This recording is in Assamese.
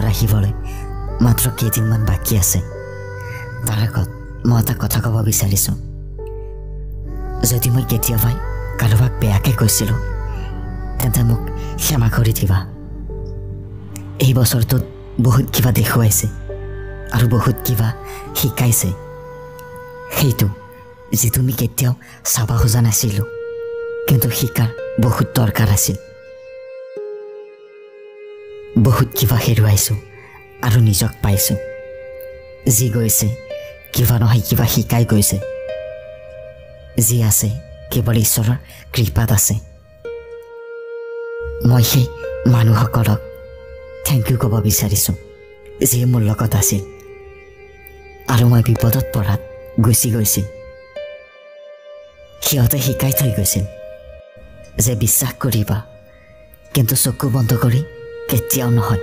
বছৰ আহিবলৈ মাত্ৰ কেইদিনমান বাকী আছে তাৰ আগত মই এটা কথা ক'ব বিচাৰিছোঁ যদি মই কেতিয়াবাই কাৰোবাক বেয়াকৈ কৈছিলোঁ তেন্তে মোক ক্ষমা কৰি দিবা এই বছৰটোত বহুত কিবা দেখুৱাইছে আৰু বহুত কিবা শিকাইছে সেইটো যিটো আমি কেতিয়াও চাব খোজা নাছিলোঁ কিন্তু শিকাৰ বহুত দৰকাৰ আছিল বহুত কিবা হেৰুৱাইছোঁ আৰু নিজক পাইছোঁ যি গৈছে কিবা নহয় কিবা শিকাই গৈছে যি আছে কেৱল ঈশ্বৰৰ কৃপাত আছে মই সেই মানুহসকলক থেংক ইউ ক'ব বিচাৰিছোঁ যিয়ে মোৰ লগত আছিল আৰু মই বিপদত পৰাত গুচি গৈছিল সিহঁতে শিকাই থৈ গৈছিল যে বিশ্বাস কৰিবা কিন্তু চকু বন্ধ কৰি কেতিয়াও নহয়